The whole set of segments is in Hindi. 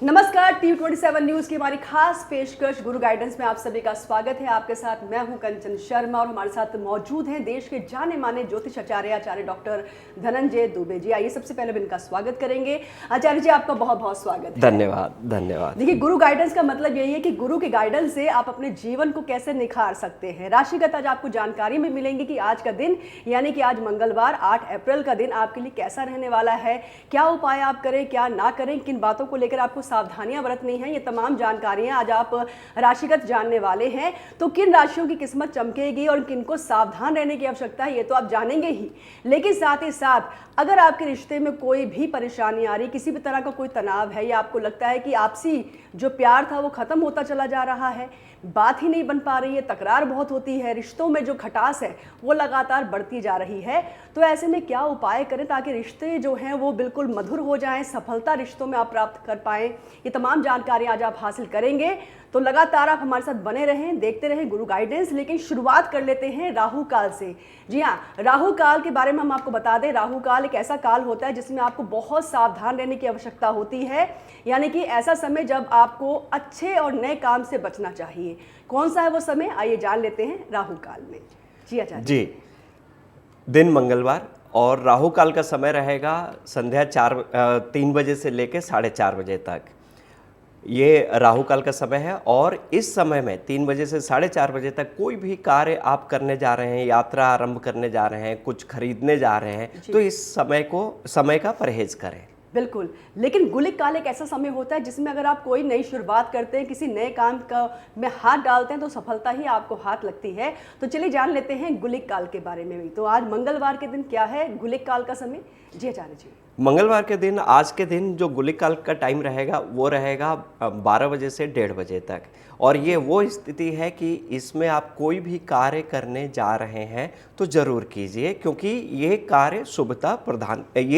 नमस्कार, T27 न्यूज की हमारी खास पेशकश गुरु गाइडेंस में आप सभी का स्वागत है। आपके साथ मैं हूं कंचन शर्मा और हमारे साथ मौजूद हैं देश के जाने माने ज्योतिष आचार्य डॉक्टर धनंजय दुबे जी। आइए सबसे पहले इनका स्वागत करेंगे। आचार्य जी, आपका बहुत बहुत स्वागत है। धन्यवाद धन्यवाद। देखिए, गुरु गाइडेंस का मतलब यही है कि गुरु के गाइडेंस से आप अपने जीवन को कैसे निखार सकते हैं। राशिगत आज आपको जानकारी में मिलेंगी कि आज का दिन यानी कि आज मंगलवार 8 अप्रैल का दिन आपके लिए कैसा रहने वाला है, क्या उपाय आप करें क्या ना करें, किन बातों को लेकर आपको सावधानियां बरतनी हैं, ये तमाम जानकारियां आज आप राशिगत जानने वाले हैं। तो किन राशियों की किस्मत चमकेगी और किनको सावधान रहने की आवश्यकता है ये तो आप जानेंगे ही, लेकिन साथ ही साथ अगर आपके रिश्ते में कोई भी परेशानी आ रही, किसी भी तरह का कोई तनाव है या आपको लगता है कि आपसी जो प्यार था वो खत्म होता चला जा रहा है, बात ही नहीं बन पा रही है, तकरार बहुत होती है, रिश्तों में जो खटास है वो लगातार बढ़ती जा रही है, तो ऐसे में क्या उपाय करें ताकि रिश्ते जो हैं वो बिल्कुल मधुर हो जाएं, सफलता रिश्तों में आप प्राप्त कर पाएं, ये तमाम जानकारी आज आप हासिल करेंगे। तो लगातार आप हमारे साथ बने रहें, देखते रहें गुरु गाइडेंस। लेकिन शुरुआत कर लेते हैं राहु काल से। जी हाँ, राहु काल के बारे में हम आपको बता दें, राहु काल एक ऐसा काल होता है जिसमें आपको बहुत सावधान रहने की आवश्यकता होती है, यानी कि ऐसा समय जब आपको अच्छे और नए काम से बचना चाहिए। कौन सा है वो समय, आइए जान लेते हैं राहु काल में। जी आचार्य जी, दिन मंगलवार और राहु काल का समय रहेगा संध्या 3 बजे से लेकर 4:30 बजे तक। ये राहु काल का समय है और इस समय में 3 बजे से 4:30 बजे तक कोई भी कार्य आप करने जा रहे हैं, यात्रा आरंभ करने जा रहे हैं, कुछ खरीदने जा रहे हैं, तो इस समय का परहेज करें। बिल्कुल, लेकिन गुलिक काल एक ऐसा समय होता है जिसमें अगर आप कोई नई शुरुआत करते हैं, किसी नए काम का में हाथ डालते हैं तो सफलता ही आपको हाथ लगती है। तो चलिए जान लेते हैं गुलिक काल के बारे में भी। तो आज मंगलवार के दिन क्या है गुलिक काल का समय? जी आचार्य जी। मंगलवार के दिन, आज के दिन जो गुलिक काल का टाइम रहेगा वो रहेगा 12 बजे से 1:30 बजे तक। और ये वो स्थिति है कि इसमें आप कोई भी कार्य करने जा रहे हैं तो जरूर कीजिए, क्योंकि ये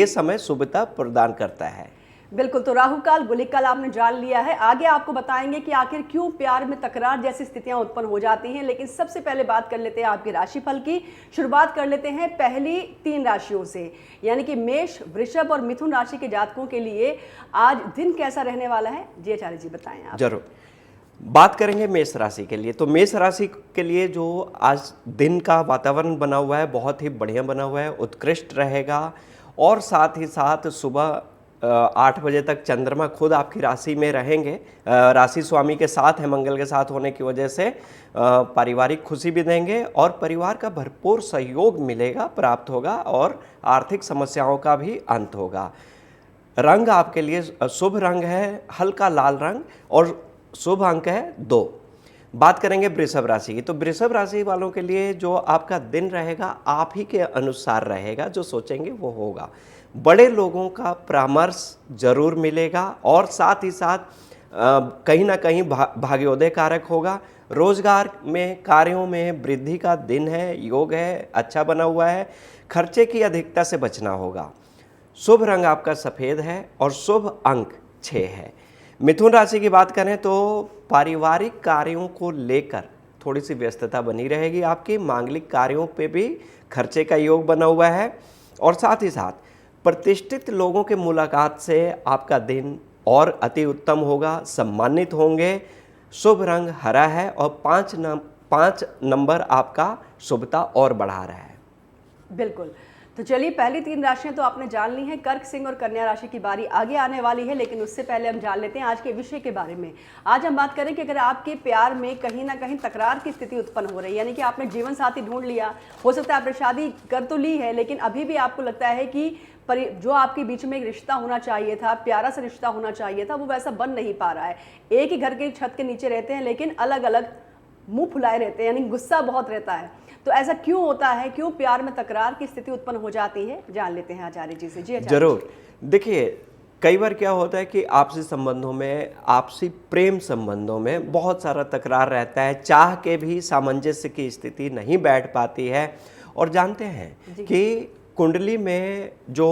समय शुभता प्रदान करता है। बिल्कुल, तो राहु काल गुलिक काल आपने जान लिया है। आगे आपको बताएंगे कि आखिर क्यों प्यार में तकरार जैसी स्थितियां उत्पन्न हो जाती हैं, लेकिन सबसे पहले बात कर लेते हैं आपके राशिफल की। शुरुआत कर लेते हैं पहली 3 राशियों से, यानी कि मेष, वृषभ और मिथुन राशि के जातकों के लिए आज दिन कैसा रहने वाला है। जी आचार्य जी बताएं आप। जरूर, बात करेंगे मेष राशि के लिए। तो मेष राशि के लिए जो आज दिन का वातावरण बना हुआ है बहुत ही बढ़िया बना हुआ है, उत्कृष्ट रहेगा। और साथ ही साथ सुबह 8 बजे तक चंद्रमा खुद आपकी राशि में रहेंगे। राशि स्वामी के साथ है, मंगल के साथ होने की वजह से पारिवारिक खुशी भी देंगे और परिवार का भरपूर सहयोग मिलेगा, प्राप्त होगा और आर्थिक समस्याओं का भी अंत होगा। रंग आपके लिए शुभ रंग है हल्का लाल रंग और शुभ अंक है 2। बात करेंगे वृषभ राशि की। तो वृषभ राशि वालों के लिए जो आपका दिन रहेगा आप ही के अनुसार रहेगा, जो सोचेंगे वो होगा। बड़े लोगों का परामर्श जरूर मिलेगा और साथ ही साथ कहीं ना कहीं भाग्योदय कारक होगा। रोजगार में कार्यों में वृद्धि का दिन है, योग है, अच्छा बना हुआ है। खर्चे की अधिकता से बचना होगा। शुभ रंग आपका सफ़ेद है और शुभ अंक 6 है। मिथुन राशि की बात करें तो पारिवारिक कार्यों को लेकर थोड़ी सी व्यस्तता बनी रहेगी आपकी। मांगलिक कार्यों पे भी खर्चे का योग बना हुआ है और साथ ही साथ प्रतिष्ठित लोगों के मुलाकात से आपका दिन और अति उत्तम होगा, सम्मानित होंगे। शुभ रंग हरा है और 5 नंबर आपका शुभता और बढ़ा रहा है। बिल्कुल, तो चलिए पहली 3 राशियां तो आपने जान ली हैं। कर्क, सिंह और कन्या राशि की बारी आगे आने वाली है, लेकिन उससे पहले हम जान लेते हैं आज के विषय के बारे में। आज हम बात करें कि अगर आपके प्यार में कहीं ना कहीं तकरार की स्थिति उत्पन्न हो रही है, यानी कि आपने जीवन साथी ढूंढ लिया, हो सकता है आपने शादी कर तो ली है, लेकिन अभी भी आपको लगता है कि जो आपके बीच में एक रिश्ता होना चाहिए था, प्यारा सा रिश्ता होना चाहिए था, वो वैसा बन नहीं पा रहा है। एक ही घर के छत के नीचे रहते हैं लेकिन अलग अलग मुंह फुलाए रहते हैं, यानी गुस्सा बहुत रहता है। तो ऐसा क्यों होता है, क्यों प्यार में तकरार की स्थिति उत्पन्न हो जाती है, जान लेते हैं आचार्य जी से। जी आचार्य जरूर, देखिए कई बार क्या होता है कि आपसी संबंधों में, आपसी प्रेम संबंधों में बहुत सारा तकरार रहता है, चाह के भी सामंजस्य की स्थिति नहीं बैठ पाती है। और जानते हैं कि कुंडली में जो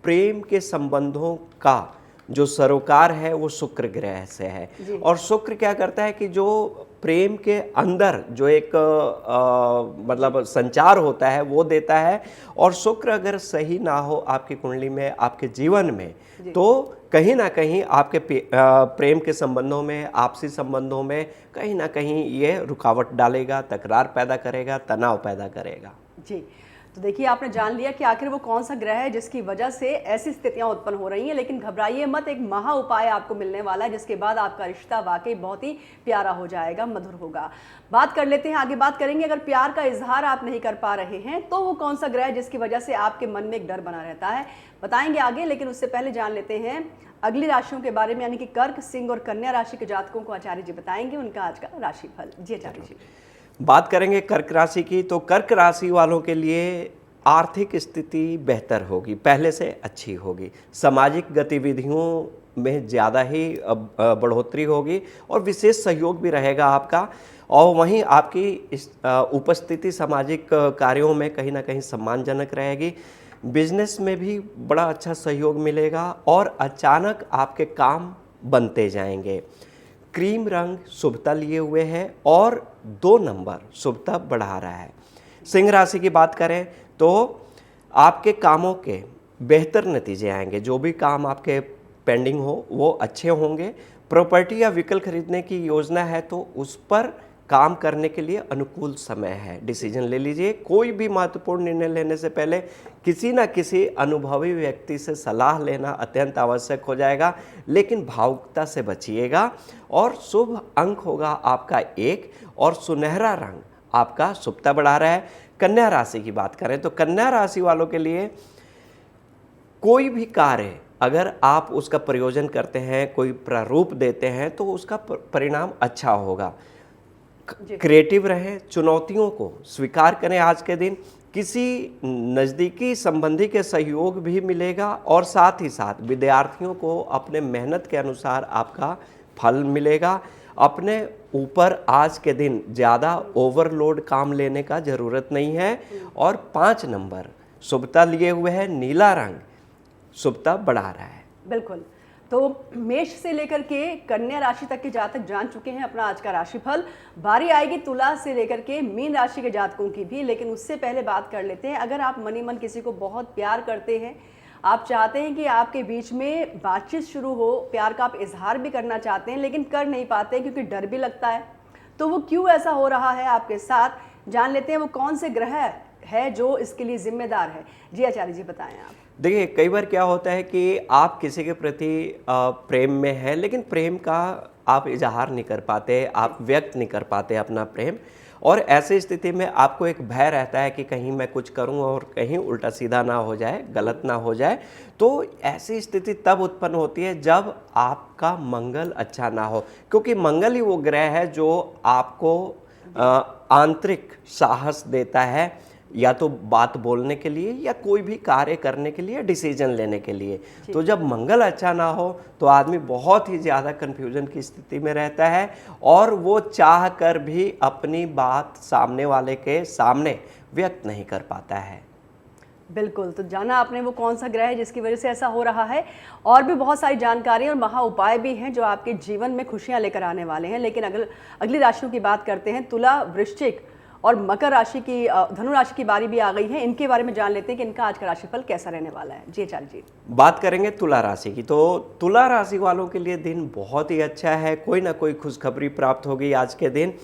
प्रेम के संबंधों का जो सरोकार है वो शुक्र ग्रह से है। और शुक्र क्या करता है कि जो प्रेम के अंदर जो एक मतलब संचार होता है वो देता है। और शुक्र अगर सही ना हो आपकी कुंडली में, आपके जीवन में, तो कहीं ना कहीं आपके प्रेम के संबंधों में, आपसी संबंधों में कहीं ना कहीं ये रुकावट डालेगा, तकरार पैदा करेगा, तनाव पैदा करेगा। जी, तो देखिए आपने जान लिया कि आखिर वो कौन सा ग्रह है जिसकी वजह से ऐसी स्थितियां उत्पन्न हो रही हैं, लेकिन घबराइए मत, एक महा उपाय आपको मिलने वाला है जिसके बाद आपका रिश्ता वाकई बहुत ही प्यारा हो जाएगा, मधुर होगा। बात कर लेते हैं, आगे बात करेंगे, अगर प्यार का इजहार आप नहीं कर पा रहे हैं तो वो कौन सा ग्रह है जिसकी वजह से आपके मन में एक डर बना रहता है, बताएंगे आगे। लेकिन उससे पहले जान लेते हैं अगली राशियों के बारे में, यानी कि कर्क, सिंह और कन्या राशि के जातकों को आचार्य जी बताएंगे उनका आज का राशिफल। जी आचार्य जी। बात करेंगे कर्क राशि की, तो कर्क राशि वालों के लिए आर्थिक स्थिति बेहतर होगी, पहले से अच्छी होगी। सामाजिक गतिविधियों में ज़्यादा ही बढ़ोतरी होगी और विशेष सहयोग भी रहेगा आपका। और वहीं आपकी इस उपस्थिति सामाजिक कार्यों में कहीं ना कहीं सम्मानजनक रहेगी। बिजनेस में भी बड़ा अच्छा सहयोग मिलेगा और अचानक आपके काम बनते जाएंगे। क्रीम रंग शुभता लिए हुए है और 2 नंबर शुभता बढ़ा रहा है। सिंह राशि की बात करें तो आपके कामों के बेहतर नतीजे आएंगे, जो भी काम आपके पेंडिंग हो वो अच्छे होंगे। प्रॉपर्टी या व्हीकल खरीदने की योजना है तो उस पर काम करने के लिए अनुकूल समय है, डिसीजन ले लीजिए। कोई भी महत्वपूर्ण निर्णय लेने से पहले किसी न किसी अनुभवी व्यक्ति से सलाह लेना अत्यंत आवश्यक हो जाएगा, लेकिन भावुकता से बचिएगा। और शुभ अंक होगा आपका 1 और सुनहरा रंग आपका शुभता बढ़ा रहा है। कन्या राशि की बात करें तो कन्या राशि वालों के लिए कोई भी कार्य अगर आप उसका प्रयोजन करते हैं, कोई प्रारूप देते हैं तो उसका परिणाम अच्छा होगा। क्रिएटिव रहें, चुनौतियों को स्वीकार करें। आज के दिन किसी नज़दीकी संबंधी के सहयोग भी मिलेगा और साथ ही साथ विद्यार्थियों को अपने मेहनत के अनुसार आपका फल मिलेगा। अपने ऊपर आज के दिन ज़्यादा ओवरलोड काम लेने का ज़रूरत नहीं है। और 5 नंबर शुभता लिए हुए है, नीला रंग शुभता बढ़ा रहा है। बिल्कुल, तो मेष से लेकर के कन्या राशि तक के जातक जान चुके हैं अपना आज का राशिफल। बारी आएगी तुला से लेकर के मीन राशि के जातकों की भी, लेकिन उससे पहले बात कर लेते हैं, अगर आप मनी मन किसी को बहुत प्यार करते हैं, आप चाहते हैं कि आपके बीच में बातचीत शुरू हो, प्यार का आप इजहार भी करना चाहते हैं लेकिन कर नहीं पाते क्योंकि डर भी लगता है, तो वो क्यों ऐसा हो रहा है आपके साथ, जान लेते हैं वो कौन से ग्रह है जो इसके लिए जिम्मेदार है। जी आचार्य जी बताएं आप। देखिए, कई बार क्या होता है कि आप किसी के प्रति प्रेम में हैं, लेकिन प्रेम का आप इजहार नहीं कर पाते, आप व्यक्त नहीं कर पाते अपना प्रेम। और ऐसी स्थिति में आपको एक भय रहता है कि कहीं मैं कुछ करूं और कहीं उल्टा सीधा ना हो जाए, गलत ना हो जाए। तो ऐसी स्थिति तब उत्पन्न होती है जब आपका मंगल अच्छा ना हो, क्योंकि मंगल ही वो ग्रह है जो आपको आंतरिक साहस देता है, या तो बात बोलने के लिए या कोई भी कार्य करने के लिए, डिसीजन लेने के लिए। तो जब मंगल अच्छा ना हो तो आदमी बहुत ही ज़्यादा कन्फ्यूजन की स्थिति में रहता है और वो चाह कर भी अपनी बात सामने वाले के सामने व्यक्त नहीं कर पाता है। बिल्कुल, तो जाना आपने वो कौन सा ग्रह है जिसकी वजह से ऐसा हो रहा है। और भी बहुत सारी जानकारी और महा उपाय भी हैं जो आपके जीवन में खुशियां लेकर आने वाले हैं। लेकिन अगली राशियों की बात करते हैं, तुला, वृश्चिक और मकर राशि की, धनु राशि की बारी भी आ गई है। इनके बारे में जान लेते हैं कि इनका आज का राशिफल कैसा रहने वाला है। जी आचार्य जी। बात करेंगे तुला राशि की, तो तुला राशि वालों के लिए दिन बहुत ही अच्छा है। कोई ना कोई खुशखबरी प्राप्त होगी आज के दिन।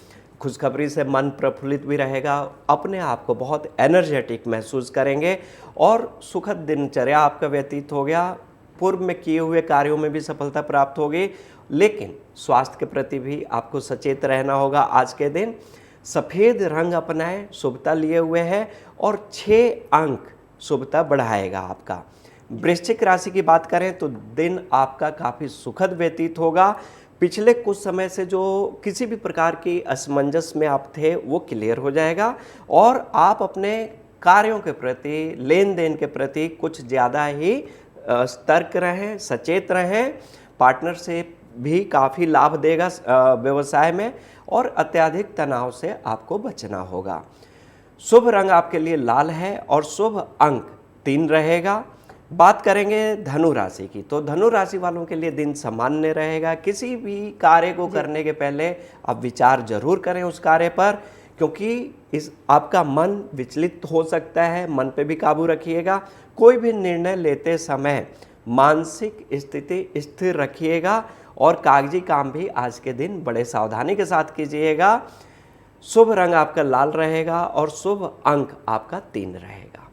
खुशखबरी से मन प्रफुल्लित भी रहेगा, अपने आप को बहुत एनर्जेटिक महसूस करेंगे और सुखद दिनचर्या आपका व्यतीत हो गया। पूर्व में किए हुए कार्यों में भी सफलता प्राप्त होगी, लेकिन स्वास्थ्य के प्रति भी आपको सचेत रहना होगा। आज के दिन सफ़ेद रंग अपनाएं, शुभता लिए हुए है और 6 अंक शुभता बढ़ाएगा आपका। वृश्चिक राशि की बात करें तो दिन आपका काफ़ी सुखद व्यतीत होगा। पिछले कुछ समय से जो किसी भी प्रकार की असमंजस में आप थे वो क्लियर हो जाएगा और आप अपने कार्यों के प्रति, लेन देन के प्रति कुछ ज़्यादा ही सतर्क रहें, सचेत रहें। पार्टनर से भी काफ़ी लाभ देगा व्यवसाय में और अत्यधिक तनाव से आपको बचना होगा। शुभ रंग आपके लिए लाल है और शुभ अंक 3 रहेगा। बात करेंगे धनु राशि की, तो धनु राशि वालों के लिए दिन सामान्य रहेगा। किसी भी कार्य को करने के पहले आप विचार जरूर करें उस कार्य पर, क्योंकि आपका मन विचलित हो सकता है। मन पे भी काबू रखिएगा। कोई भी निर्णय लेते समय मानसिक स्थिति स्थिर रखिएगा और कागजी काम भी आज के दिन बड़े सावधानी के साथ कीजिएगा। शुभ रंग आपका लाल रहेगा और शुभ अंक आपका 3 रहेगा।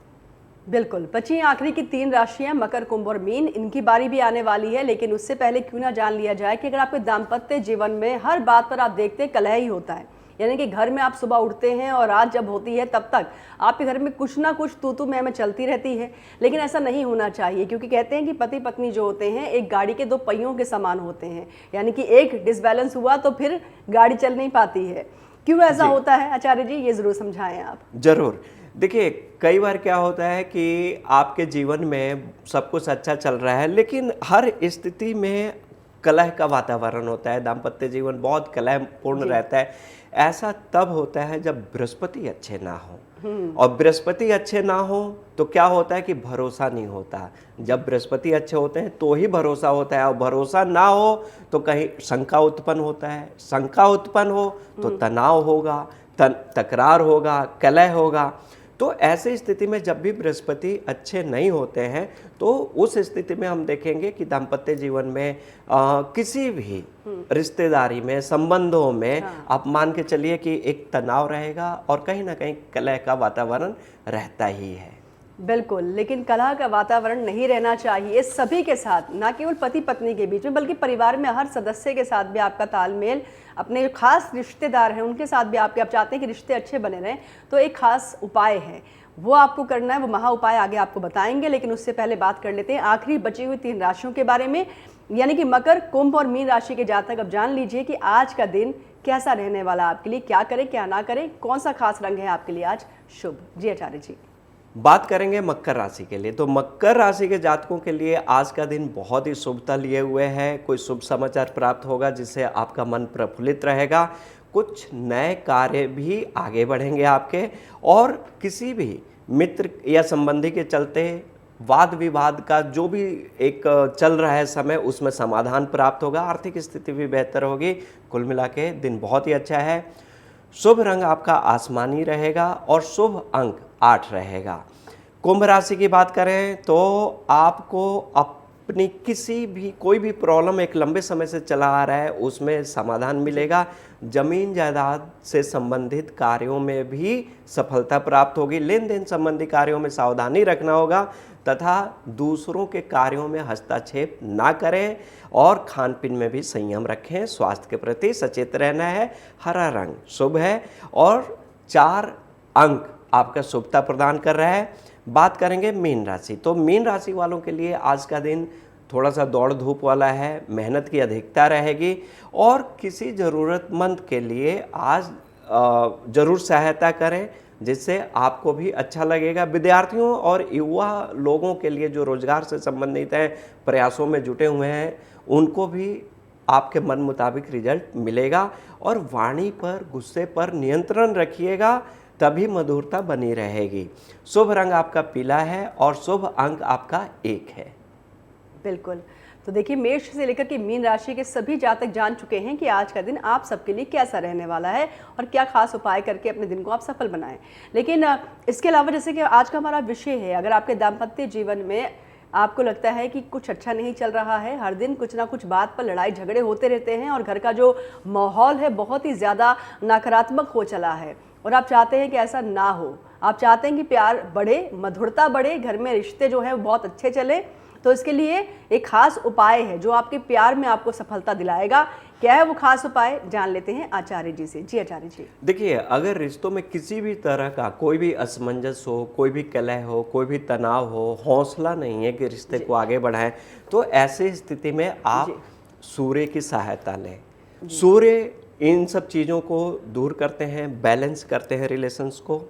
बिल्कुल, बची आखिरी की 3 राशियां मकर, कुंभ और मीन, इनकी बारी भी आने वाली है। लेकिन उससे पहले क्यों ना जान लिया जाए कि अगर आपके दाम्पत्य जीवन में हर बात पर आप देखते हैं कलह ही होता है, यानी कि घर में आप सुबह उठते हैं और रात जब होती है तब तक आपके घर में कुछ ना कुछ तू मैं चलती रहती है। लेकिन ऐसा नहीं होना चाहिए, क्योंकि कहते हैं कि पति पत्नी जो होते हैं एक गाड़ी के 2 पहियों के समान होते हैं, यानी कि एक डिसबैलेंस हुआ तो फिर गाड़ी चल नहीं पाती है। क्यों ऐसा होता है आचार्य जी, ये जरूर समझाएं आप। जरूर। देखिए, कई बार क्या होता है कि आपके जीवन में सब कुछ अच्छा चल रहा है, लेकिन हर स्थिति में कलह का वातावरण होता है। दाम्पत्य जीवन बहुत कलहपूर्ण रहता है। ऐसा तब होता है जब बृहस्पति अच्छे ना हो, और बृहस्पति अच्छे ना हो तो क्या होता है कि भरोसा नहीं होता। जब बृहस्पति अच्छे होते हैं तो ही भरोसा होता है, और भरोसा ना हो तो कहीं शंका उत्पन्न होता है। शंका उत्पन्न हो तो तनाव होगा, तकरार होगा, कलह होगा। तो ऐसी स्थिति में जब भी बृहस्पति अच्छे नहीं होते हैं तो उस स्थिति में हम देखेंगे कि दाम्पत्य जीवन में किसी भी रिश्तेदारी में, संबंधों में आप मान के चलिए कि एक तनाव रहेगा और कहीं ना कहीं कलह का वातावरण रहता ही है। बिल्कुल, लेकिन कलह का वातावरण नहीं रहना चाहिए सभी के साथ, ना केवल पति पत्नी के बीच में बल्कि परिवार में हर सदस्य के साथ भी आपका तालमेल, अपने जो खास रिश्तेदार हैं उनके साथ भी आप चाहते हैं कि रिश्ते अच्छे बने रहें, तो एक खास उपाय है वो आपको करना है। वो महा उपाय आगे आपको बताएंगे, लेकिन उससे पहले बात कर लेते हैं आखिरी बची हुई 3 राशियों के बारे में, यानी कि मकर, कुंभ और मीन राशि के जातक। अब जान लीजिए कि आज का दिन कैसा रहने वाला आपके लिए, क्या करें क्या ना करें, कौन सा खास रंग है आपके लिए आज शुभ। जी आचार्य जी। बात करेंगे मकर राशि के लिए, तो मकर राशि के जातकों के लिए आज का दिन बहुत ही शुभता लिए हुए है। कोई शुभ समाचार प्राप्त होगा जिससे आपका मन प्रफुल्लित रहेगा। कुछ नए कार्य भी आगे बढ़ेंगे आपके, और किसी भी मित्र या संबंधी के चलते वाद विवाद का जो भी एक चल रहा है समय, उसमें समाधान प्राप्त होगा। आर्थिक स्थिति भी बेहतर होगी। कुल मिला के दिन बहुत ही अच्छा है। शुभ रंग आपका आसमानी रहेगा और शुभ अंक 8 रहेगा। कुंभ राशि की बात करें तो आपको अपनी कोई भी प्रॉब्लम एक लंबे समय से चला आ रहा है उसमें समाधान मिलेगा। जमीन जायदाद से संबंधित कार्यों में भी सफलता प्राप्त होगी। लेन देन संबंधी कार्यों में सावधानी रखना होगा तथा दूसरों के कार्यों में हस्तक्षेप ना करें, और खान पीन में भी संयम रखें। स्वास्थ्य के प्रति सचेत रहना है। हरा रंग शुभ है और 4 अंक आपका शुभता प्रदान कर रहा है। बात करेंगे मीन राशि, तो मीन राशि वालों के लिए आज का दिन थोड़ा सा दौड़ धूप वाला है। मेहनत की अधिकता रहेगी और किसी ज़रूरतमंद के लिए आज ज़रूर सहायता करें, जिससे आपको भी अच्छा लगेगा। विद्यार्थियों और युवा लोगों के लिए जो रोजगार से संबंधित हैं, प्रयासों में जुटे हुए हैं, उनको भी आपके मन मुताबिक रिजल्ट मिलेगा। और वाणी पर, गुस्से पर नियंत्रण रखिएगा, तभी मधुरता बनी रहेगी। शुभ रंग आपका पीला है और शुभ अंक आपका 1 है। बिल्कुल, तो देखिए मेष से लेकर के मीन राशि के सभी जातक जान चुके हैं कि आज का दिन आप सबके लिए कैसा रहने वाला है और क्या खास उपाय करके अपने दिन को आप सफल बनाएं। लेकिन इसके अलावा जैसे कि आज का हमारा विषय है, अगर आपके दाम्पत्य जीवन में आपको लगता है कि कुछ अच्छा नहीं चल रहा है, हर दिन कुछ ना कुछ बात पर लड़ाई झगड़े होते रहते हैं और घर का जो माहौल है बहुत ही ज़्यादा नकारात्मक हो चला है, और आप चाहते हैं कि ऐसा ना हो, आप चाहते हैं कि प्यार बढ़े, मधुरता बढ़े, घर में रिश्ते जो है वो बहुत अच्छे चले, तो इसके लिए एक खास उपाय है जो आपके प्यार में आपको सफलता दिलाएगा। क्या है वो खास उपाय, जान लेते हैं आचार्य जी से। जी आचार्य जी। देखिए, अगर रिश्तों में किसी भी तरह का कोई भी असमंजस हो, कोई भी कलह हो, कोई भी तनाव हो, हौसला नहीं है कि रिश्ते को आगे बढ़ाएं, तो ऐसी स्थिति में आप सूर्य की सहायता लें। सूर्य इन सब चीज़ों को दूर करते हैं, बैलेंस करते हैं रिलेशंस को।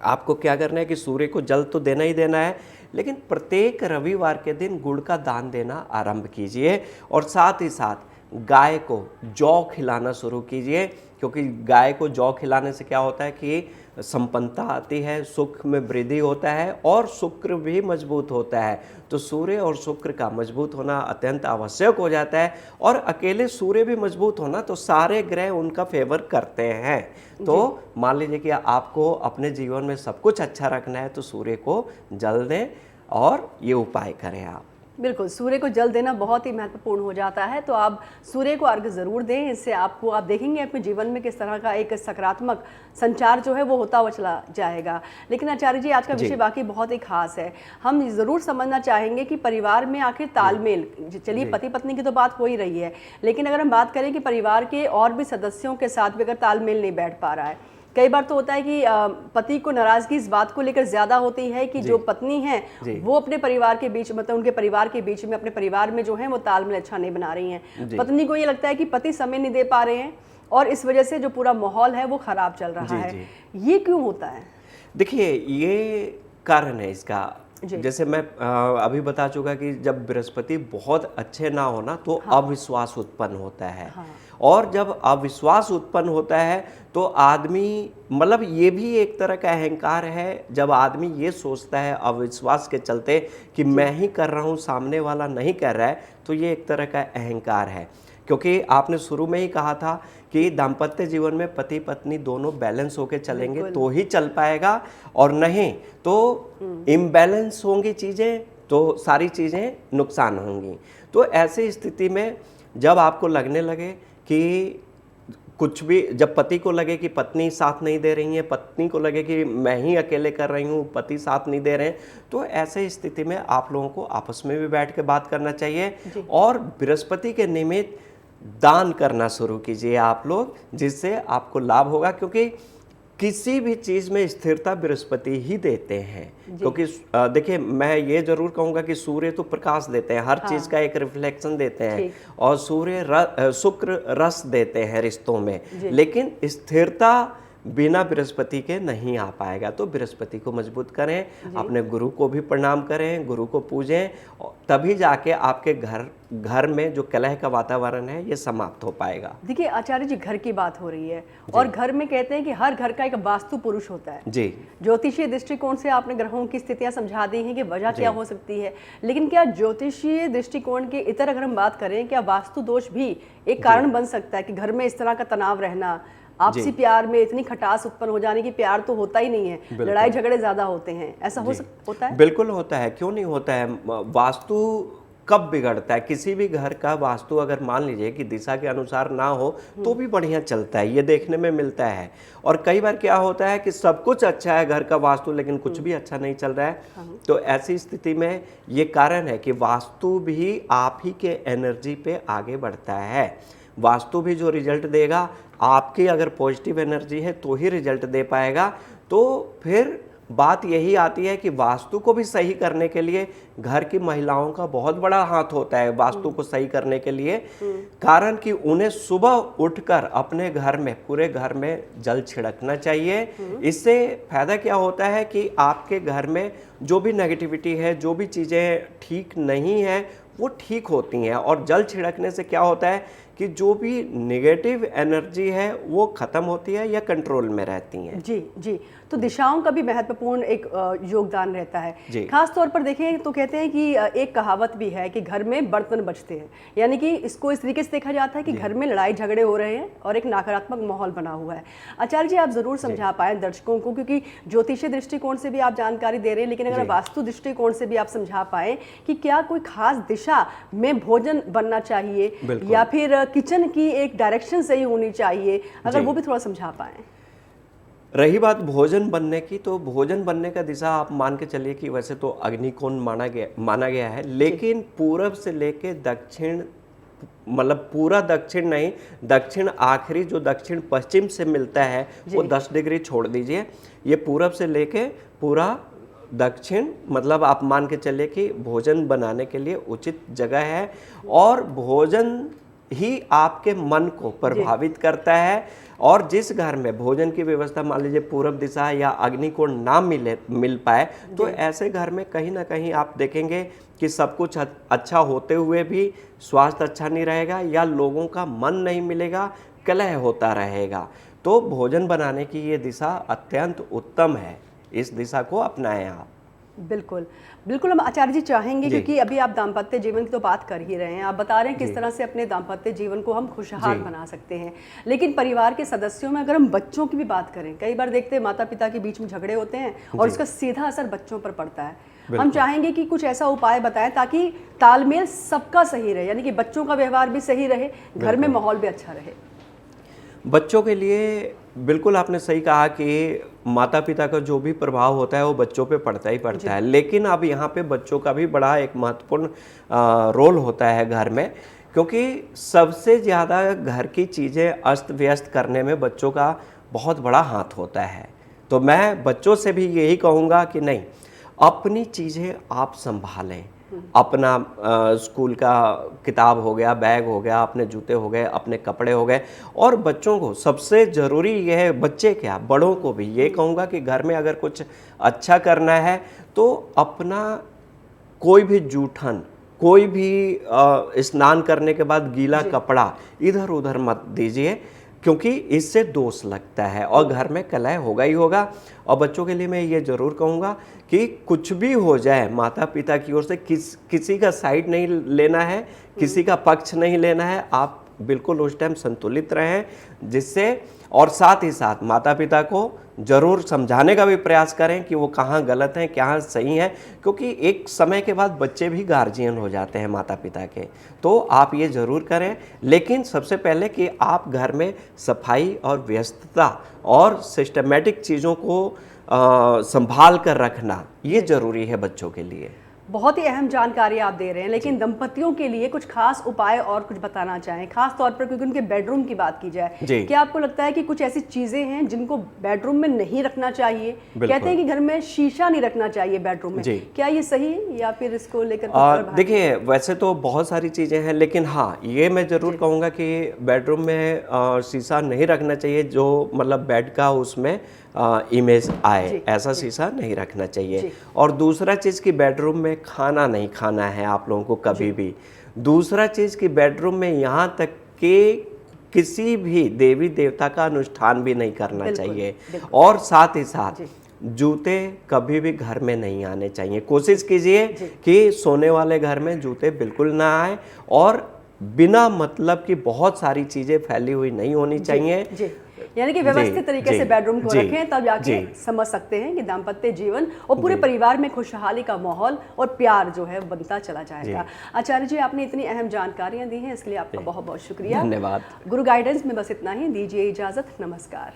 आपको क्या करना है कि सूर्य को जल तो देना ही देना है, लेकिन प्रत्येक रविवार के दिन गुड़ का दान देना आरंभ कीजिए, और साथ ही साथ गाय को जौ खिलाना शुरू कीजिए, क्योंकि गाय को जौ खिलाने से क्या होता है कि संपन्नता आती है, सुख में वृद्धि होता है और शुक्र भी मजबूत होता है। तो सूर्य और शुक्र का मजबूत होना अत्यंत आवश्यक हो जाता है, और अकेले सूर्य भी मजबूत होना तो सारे ग्रह उनका फेवर करते हैं। तो मान लीजिए कि आपको अपने जीवन में सब कुछ अच्छा रखना है तो सूर्य को जल दें और ये उपाय करें आप। बिल्कुल, सूर्य को जल देना बहुत ही महत्वपूर्ण हो जाता है, तो आप सूर्य को अर्घ ज़रूर दें। इससे आप देखेंगे अपने जीवन में किस तरह का एक सकारात्मक संचार जो है वो होता हुआ चला जाएगा। लेकिन आचार्य जी, आज का विषय वाकई बहुत ही खास है। हम ज़रूर समझना चाहेंगे कि परिवार में आखिर तालमेल, चलिए पति पत्नी की तो बात हो ही रही है, लेकिन अगर हम बात करें कि परिवार के और भी सदस्यों के साथ भी अगर तालमेल नहीं बैठ पा रहा है, कई बार तो होता है कि पति को नाराजगी इस बात को लेकर ज्यादा होती है कि जो पत्नी है वो अपने परिवार के बीच, मतलब उनके परिवार के बीच में, अपने परिवार में जो है वो तालमेल अच्छा नहीं बना रही हैं। पत्नी को ये लगता है कि पति समय नहीं दे पा रहे हैं और इस वजह से जो पूरा माहौल है वो खराब चल रहा है। ये क्यों होता है? देखिए, ये कारण है इसका। जैसे मैं अभी बता चुका कि जब बृहस्पति बहुत अच्छे ना हो ना तो अविश्वास उत्पन्न होता है। और जब अविश्वास उत्पन्न होता है तो आदमी, मतलब ये भी एक तरह का अहंकार है। जब आदमी ये सोचता है अविश्वास के चलते कि मैं ही कर रहा हूँ, सामने वाला नहीं कर रहा है, तो ये एक तरह का अहंकार है। क्योंकि आपने शुरू में ही कहा था कि दाम्पत्य जीवन में पति पत्नी दोनों बैलेंस होके चलेंगे तो ही चल पाएगा, और नहीं तो इम्बैलेंस होंगी चीज़ें तो सारी चीज़ें नुकसान होंगी। तो ऐसी स्थिति में जब आपको लगने लगे कि कुछ भी, जब पति को लगे कि पत्नी साथ नहीं दे रही है, पत्नी को लगे कि मैं ही अकेले कर रही हूँ, पति साथ नहीं दे रहे हैं, तो ऐसे स्थिति में आप लोगों को आपस में भी बैठ के बात करना चाहिए और बृहस्पति के निमित्त दान करना शुरू कीजिए आप लोग, जिससे आपको लाभ होगा। क्योंकि किसी भी चीज़ में स्थिरता बृहस्पति ही देते हैं। क्योंकि देखिए, मैं ये जरूर कहूँगा कि सूर्य तो प्रकाश देते हैं, हर चीज़ का एक रिफ्लेक्शन देते हैं, और सूर्य शुक्र रस देते हैं रिश्तों में, लेकिन स्थिरता बिना बृहस्पति के नहीं आ पाएगा। तो बृहस्पति को मजबूत करें, अपने गुरु को भी प्रणाम करें, गुरु को पूजें, तभी जाके आपके घर में जो कलह का वातावरण है ये समाप्त हो पाएगा। देखिए आचार्य जी, घर की बात हो रही है और घर में कहते हैं कि हर घर का एक वास्तु पुरुष होता है जी। ज्योतिषीय दृष्टिकोण से आपने ग्रहों की स्थितियां समझा दी हैं कि वजह क्या हो सकती है, लेकिन क्या ज्योतिषीय दृष्टिकोण के इतर अगर हम बात करें, क्या वास्तु दोष भी एक कारण बन सकता है कि घर में इस तरह का तनाव रहना, आपसी प्यार में इतनी खटास उत्पन्न हो जाने की, प्यार तो होता ही नहीं है, लड़ाई झगड़े ज्यादा होते हैं, ऐसा होता है? बिल्कुल होता है, क्यों नहीं होता है। वास्तु कब बिगड़ता है? किसी भी घर का वास्तु अगर मान लीजिए कि दिशा के अनुसार ना हो तो भी बढ़िया चलता है, ये देखने में मिलता है। और कई बार क्या होता है कि सब कुछ अच्छा है घर का वास्तु, लेकिन कुछ भी अच्छा नहीं चल रहा है। तो ऐसी स्थिति में ये कारण है कि वास्तु भी आप ही के एनर्जी पे आगे बढ़ता है। वास्तु भी जो रिजल्ट देगा, आपकी अगर पॉजिटिव एनर्जी है तो ही रिजल्ट दे पाएगा। तो फिर बात यही आती है कि वास्तु को भी सही करने के लिए घर की महिलाओं का बहुत बड़ा हाथ होता है वास्तु को सही करने के लिए। कारण कि उन्हें सुबह उठकर अपने घर में, पूरे घर में जल छिड़कना चाहिए। इससे फायदा क्या होता है कि आपके घर में जो भी नेगेटिविटी है, जो भी चीज़ें ठीक नहीं है, वो ठीक होती हैं। और जल छिड़कने से क्या होता है कि जो भी नेगेटिव एनर्जी है वो खत्म होती है या कंट्रोल में रहती हैं। जी जी, तो दिशाओं का भी महत्वपूर्ण एक योगदान रहता है। खास तौर पर देखें तो कहते हैं कि एक कहावत भी है कि घर में बर्तन बजते हैं, यानी कि इसको इस तरीके से देखा जाता है कि घर में लड़ाई झगड़े हो रहे हैं और एक नकारात्मक माहौल बना हुआ है। आचार्य जी, आप जरूर समझा पाए दर्शकों को, क्योंकि ज्योतिषीय दृष्टिकोण से भी आप जानकारी दे रहे हैं, लेकिन अगर वास्तु दृष्टिकोण से भी आप समझा पाए कि क्या कोई खास दिशा में भोजन बनना चाहिए या फिर किचन की एक डायरेक्शन सही होनी चाहिए, अगर वो भी थोड़ा समझा पाए। रही बात भोजन बनने की, तो भोजन बनने का दिशा आप मान के चलिए कि वैसे तो अग्निकोण माना गया है, लेकिन पूरब से लेके दक्षिण, मतलब पूरा दक्षिण नहीं, दक्षिण आखिरी जो दक्षिण पश्चिम से मिलता है वो 10 डिग्री छोड़ दीजिए। ये पूरब से लेके पूरा दक्षिण, मतलब आप मान के चलिए कि भोजन बनाने के लिए उचित जगह है। और भोजन ही आपके मन को प्रभावित करता है। और जिस घर में भोजन की व्यवस्था मान लीजिए पूरब दिशा या अग्निकोण ना मिल पाए, तो ऐसे घर में कहीं ना कहीं आप देखेंगे कि सब कुछ अच्छा होते हुए भी स्वास्थ्य अच्छा नहीं रहेगा या लोगों का मन नहीं मिलेगा, कलह होता रहेगा। तो भोजन बनाने की ये दिशा अत्यंत उत्तम है, इस दिशा को अपनाएं आप। बिल्कुल, बिल्कुल हम आचार्य जी चाहेंगे, क्योंकि अभी आप दाम्पत्य जीवन की तो बात कर ही रहे हैं, आप बता रहे हैं किस तरह से अपने दाम्पत्य जीवन को हम खुशहाल बना सकते हैं। लेकिन परिवार के सदस्यों में अगर हम बच्चों की भी बात करें, कई बार देखते हैं माता पिता के बीच में झगड़े होते हैं और इसका सीधा असर बच्चों पर पड़ता है। हम चाहेंगे कि कुछ ऐसा उपाय बताएं ताकि तालमेल सबका सही रहे, यानी कि बच्चों का व्यवहार भी सही रहे, घर में माहौल भी अच्छा रहे। बच्चों के लिए बिल्कुल आपने सही कहा कि माता पिता का जो भी प्रभाव होता है वो बच्चों पे पड़ता ही पड़ता है, लेकिन अब यहाँ पे बच्चों का भी बड़ा एक महत्वपूर्ण रोल होता है घर में, क्योंकि सबसे ज़्यादा घर की चीज़ें अस्त व्यस्त करने में बच्चों का बहुत बड़ा हाथ होता है। तो मैं बच्चों से भी यही कहूँगा कि नहीं, अपनी चीज़ें आप संभालें। अपना स्कूल का किताब हो गया, बैग हो गया, अपने जूते हो गए, अपने कपड़े हो गए। और बच्चों को सबसे ज़रूरी ये है, बच्चे क्या बड़ों को भी ये कहूँगा कि घर में अगर कुछ अच्छा करना है तो अपना कोई भी जूठन, कोई भी स्नान करने के बाद गीला कपड़ा इधर उधर मत दीजिए, क्योंकि इससे दोष लगता है और घर में कलह होगा ही होगा। और बच्चों के लिए मैं ये ज़रूर कहूँगा कि कुछ भी हो जाए, माता पिता की ओर से किसी का साइड नहीं लेना है, किसी का पक्ष नहीं लेना है। आप बिल्कुल उस टाइम संतुलित रहें, जिससे और साथ ही साथ माता पिता को ज़रूर समझाने का भी प्रयास करें कि वो कहाँ गलत हैं, कहाँ सही हैं, क्योंकि एक समय के बाद बच्चे भी गार्जियन हो जाते हैं माता पिता के। तो आप ये ज़रूर करें, लेकिन सबसे पहले कि आप घर में सफाई और व्यस्तता और सिस्टमेटिक चीज़ों को संभाल कर रखना ये ज़रूरी है बच्चों के लिए। बहुत ही अहम जानकारी आप दे रहे हैं, लेकिन दंपतियों के लिए कुछ खास उपाय और कुछ बताना चाहें, खास तौर पर क्योंकि उनके बेडरूम की बात की जाए, क्या आपको लगता है कि कुछ ऐसी चीजें हैं जिनको बेडरूम में नहीं रखना चाहिए? कहते हैं कि घर में शीशा नहीं रखना चाहिए बेडरूम में, क्या ये सही है या फिर इसको लेकर? देखिए, वैसे तो बहुत सारी चीज़ें हैं, लेकिन हाँ, ये मैं ज़रूर कहूँगा कि बेडरूम में शीशा नहीं रखना चाहिए, जो मतलब बेड का उसमें इमेज आए, ऐसा शीशा नहीं रखना चाहिए। और दूसरा चीज़ कि बेडरूम में खाना नहीं खाना है आप लोगों को कभी भी। दूसरा चीज़ कि बेडरूम में यहाँ तक कि किसी भी देवी देवता का अनुष्ठान भी नहीं करना चाहिए। और साथ ही साथ जूते कभी भी घर में नहीं आने चाहिए। कोशिश कीजिए कि सोने वाले घर में जूते बिल्कुल ना आए, और बिना मतलब की बहुत सारी चीज़ें फैली हुई नहीं होनी चाहिए। यानी कि व्यवस्थित तरीके से बेडरूम को रखें, तब जाके समझ सकते हैं कि दाम्पत्य जीवन और पूरे परिवार में खुशहाली का माहौल और प्यार जो है बनता चला जाएगा। आचार्य जी, आपने इतनी अहम जानकारियां दी हैं, इसके लिए आपका बहुत बहुत शुक्रिया। धन्यवाद। गुरु गाइडेंस में बस इतना ही, दीजिए इजाजत, नमस्कार।